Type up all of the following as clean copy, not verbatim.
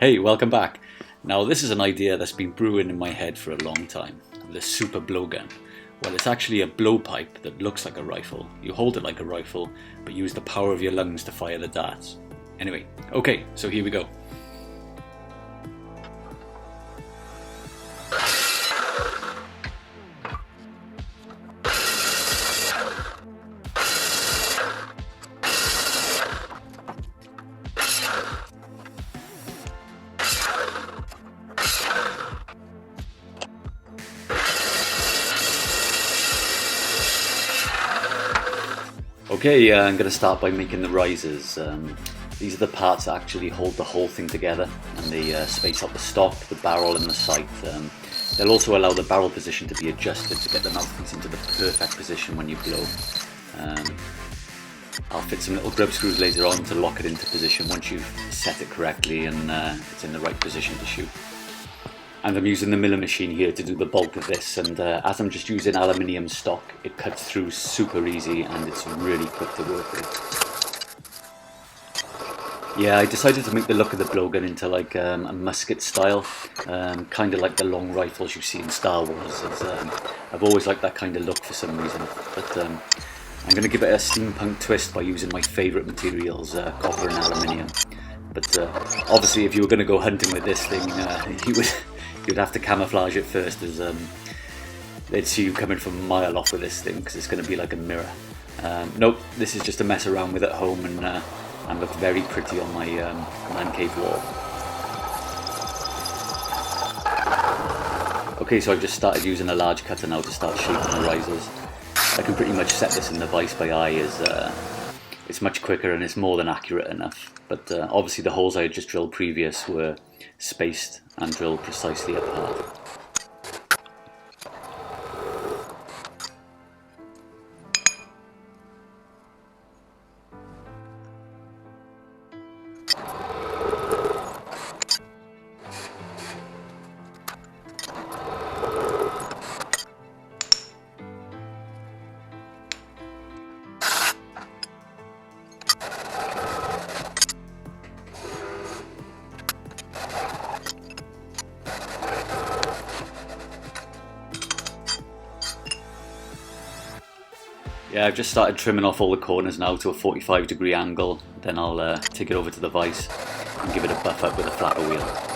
Hey, welcome back. Now this is an idea that's been brewing in my head for a long time. The super blowgun. Well, it's actually a blowpipe that looks like a rifle. You hold it like a rifle, but use the power of your lungs to fire the darts. Anyway, okay, so here we go. Okay, I'm going to start by making the risers. These are the parts that actually hold the whole thing together, and they space out the stock, the barrel and the sight. They'll also allow the barrel position to be adjusted to get the mouthpiece into the perfect position when you blow. I'll fit some little grub screws later on to lock it into position once you've set it correctly and it's in the right position to shoot. And I'm using the milling machine here to do the bulk of this, and as I'm just using aluminium stock, it cuts through super easy and it's really quick to work with. Yeah, I decided to make the look of the blowgun into like a musket style, kind of like the long rifles you see in Star Wars. I've always liked that kind of look for some reason, but I'm going to give it a steampunk twist by using my favourite materials, copper and aluminium. But obviously if you were going to go hunting with this thing, you'd have to camouflage it first, as they'd see you coming from a mile off with this thing, because it's going to be like a mirror. Nope, this is just to mess around with at home and look very pretty on my man cave wall. Okay, so I've just started using a large cutter now to start shaping the risers. I can pretty much set this in the vise by eye, as it's much quicker and it's more than accurate enough. But obviously the holes I had just drilled previous were spaced and drilled precisely apart. Yeah, I've just started trimming off all the corners now to a 45-degree angle, then I'll take it over to the vise and give it a buff up with a flatter wheel.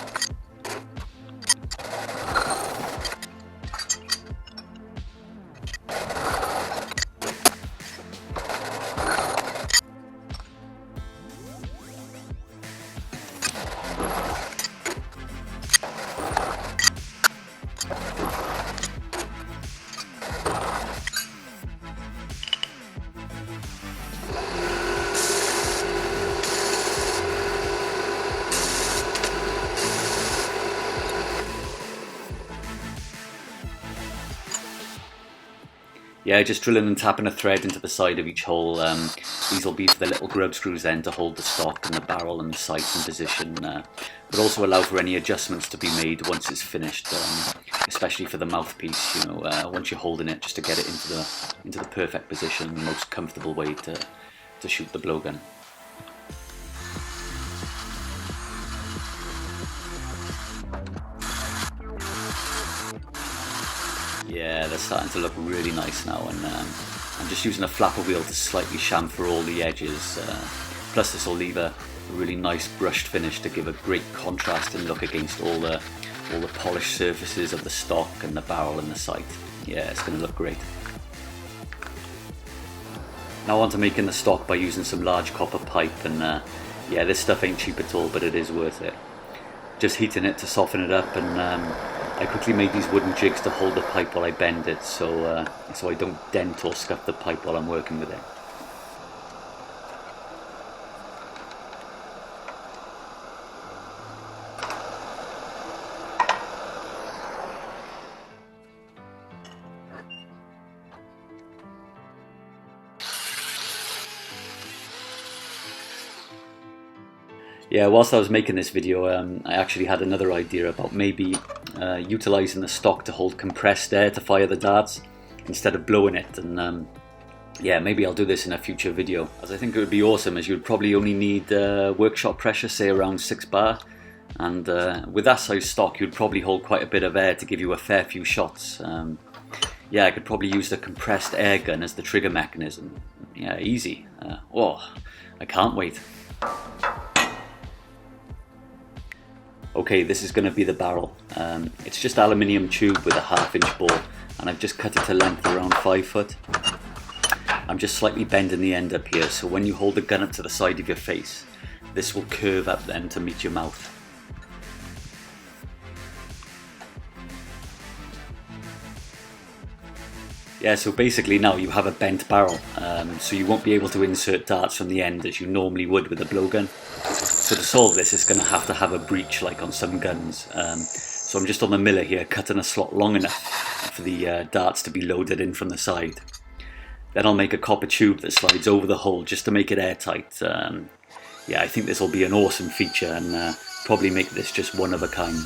Yeah, just drilling and tapping a thread into the side of each hole. These will be for the little grub screws then to hold the stock and the barrel and the sight in position, but also allow for any adjustments to be made once it's finished, especially for the mouthpiece. You know, once you're holding it, just to get it into the perfect position, the most comfortable way to shoot the blowgun. Yeah, they're starting to look really nice now, and I'm just using a flapper wheel to slightly chamfer all the edges. Plus this will leave a really nice brushed finish to give a great contrast and look against all the polished surfaces of the stock and the barrel and the sight. Yeah, it's going to look great. Now on to making the stock by using some large copper pipe, and yeah, this stuff ain't cheap at all, but it is worth it. Just heating it to soften it up, and I quickly made these wooden jigs to hold the pipe while I bend it, so I don't dent or scuff the pipe while I'm working with it. Yeah, whilst I was making this video, I actually had another idea about maybe utilising the stock to hold compressed air to fire the darts instead of blowing it, and yeah, maybe I'll do this in a future video, as I think it would be awesome, as you'd probably only need workshop pressure, say around 6 bar, and with that size stock you'd probably hold quite a bit of air to give you a fair few shots. Yeah, I could probably use the compressed air gun as the trigger mechanism. Yeah, easy. Oh, I can't wait. Okay, this is going to be the barrel. It's just aluminium tube with a 1/2 inch bore, and I've just cut it to length around 5 foot. I'm just slightly bending the end up here, so when you hold the gun up to the side of your face, this will curve up then to meet your mouth. Yeah, so basically now you have a bent barrel, so you won't be able to insert darts from the end as you normally would with a blowgun. So to solve this, it's going to have a breech like on some guns. So I'm just on the miller here, cutting a slot long enough for the darts to be loaded in from the side. Then I'll make a copper tube that slides over the hole just to make it airtight. Yeah, I think this will be an awesome feature and probably make this just one of a kind.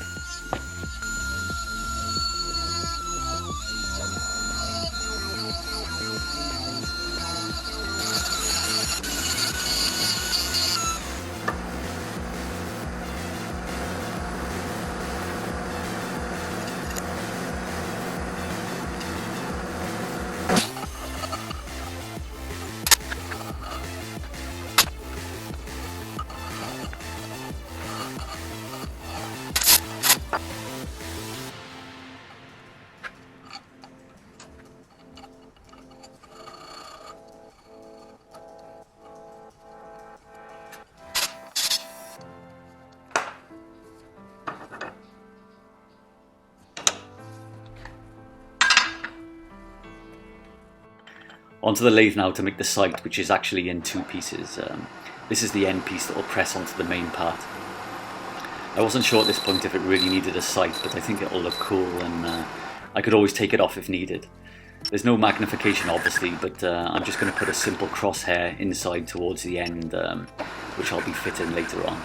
Onto the lathe now to make the sight, which is actually in 2 pieces. This is the end piece that will press onto the main part. I wasn't sure at this point if it really needed a sight, but I think it'll look cool and I could always take it off if needed. There's no magnification obviously, but I'm just going to put a simple crosshair inside towards the end, which I'll be fitting later on.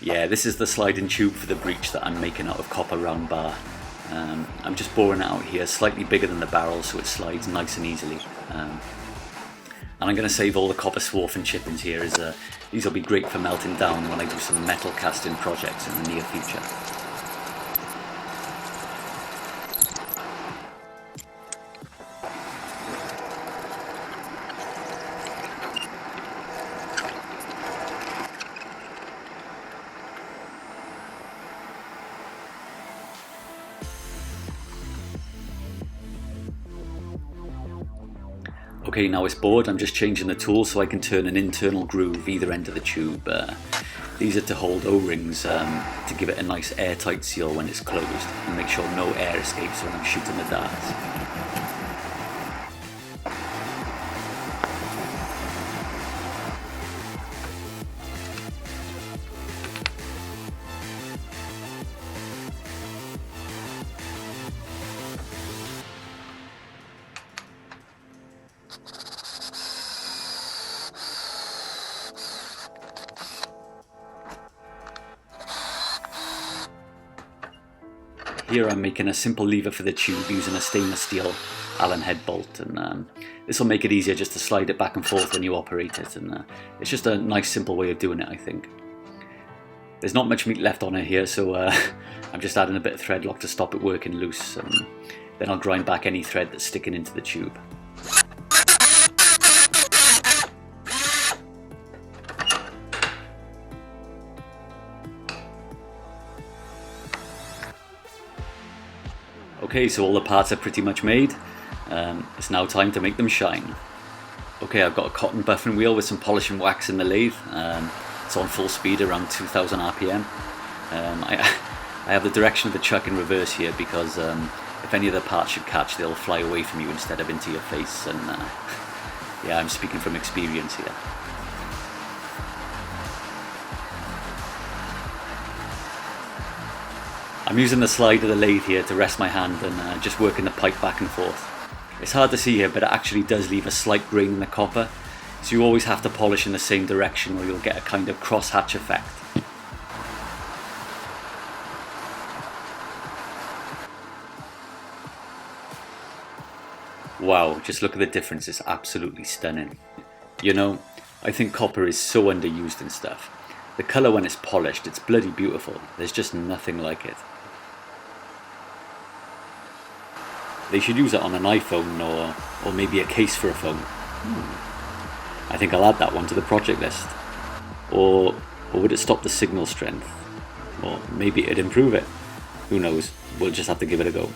Yeah, this is the sliding tube for the breech that I'm making out of copper round bar. I'm just boring it out here, slightly bigger than the barrel so it slides nice and easily. And I'm going to save all the copper swarf and chippings here, as these will be great for melting down when I do some metal casting projects in the near future. Okay, now it's bored, I'm just changing the tool so I can turn an internal groove either end of the tube. These are to hold O-rings to give it a nice airtight seal when it's closed and make sure no air escapes when I'm shooting the darts. Here I'm making a simple lever for the tube using a stainless steel Allen head bolt, and this will make it easier just to slide it back and forth when you operate it, and it's just a nice simple way of doing it, I think. There's not much meat left on it here, so I'm just adding a bit of thread lock to stop it working loose, and then I'll grind back any thread that's sticking into the tube. Okay, so all the parts are pretty much made. It's now time to make them shine. Okay, I've got a cotton buffing wheel with some polish and wax in the lathe. It's on full speed around 2000 RPM. I have the direction of the chuck in reverse here because if any of the parts should catch, they'll fly away from you instead of into your face, and yeah, I'm speaking from experience here. I'm using the slide of the lathe here to rest my hand and just working the pipe back and forth. It's hard to see here, but it actually does leave a slight grain in the copper, so you always have to polish in the same direction or you'll get a kind of crosshatch effect. Wow, just look at the difference, it's absolutely stunning. You know, I think copper is so underused and stuff. The colour when it's polished, it's bloody beautiful. There's just nothing like it. They should use it on an iPhone or maybe a case for a phone. I think I'll add that one to the project list. Or would it stop the signal strength? Or maybe it'd improve it. Who knows? We'll just have to give it a go.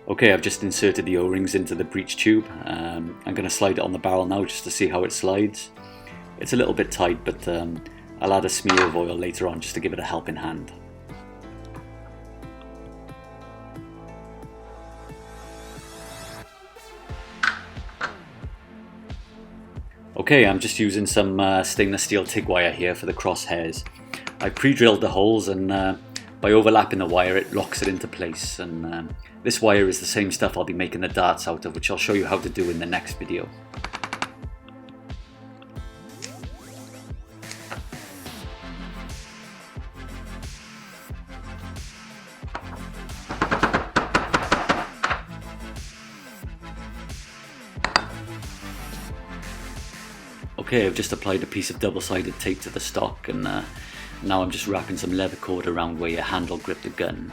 Okay, I've just inserted the O-rings into the breech tube. I'm going to slide it on the barrel now just to see how it slides. It's a little bit tight, but I'll add a smear of oil later on just to give it a helping hand. Okay, I'm just using some stainless steel TIG wire here for the crosshairs. I pre-drilled the holes and by overlapping the wire it locks it into place, and this wire is the same stuff I'll be making the darts out of, which I'll show you how to do in the next video. Okay, I've just applied a piece of double-sided tape to the stock, and now I'm just wrapping some leather cord around where your hand will grip the gun.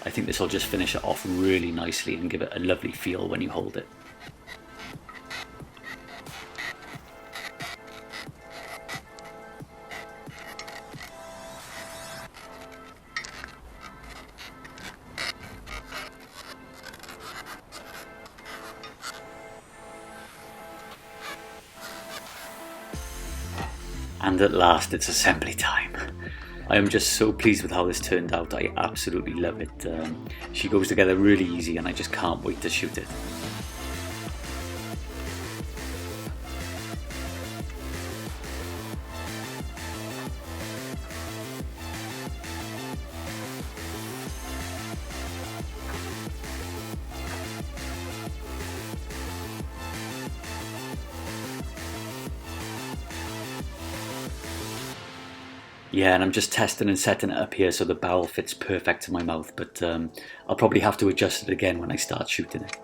I think this will just finish it off really nicely and give it a lovely feel when you hold it. And at last, it's assembly time. I am just so pleased with how this turned out. I absolutely love it. She goes together really easy and I just can't wait to shoot it. Yeah, and I'm just testing and setting it up here so the barrel fits perfect to my mouth, but I'll probably have to adjust it again when I start shooting it.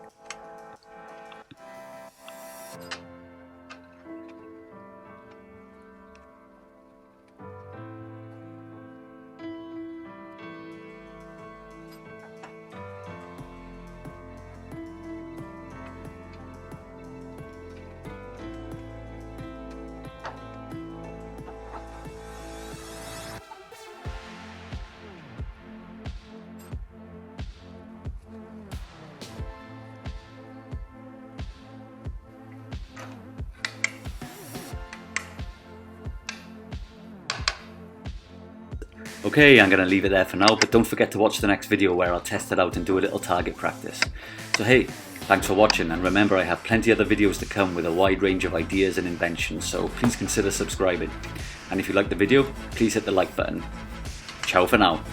Okay, I'm going to leave it there for now, but don't forget to watch the next video where I'll test it out and do a little target practice. So hey, thanks for watching, and remember I have plenty other videos to come with a wide range of ideas and inventions, so please consider subscribing. And if you liked the video, please hit the like button. Ciao for now.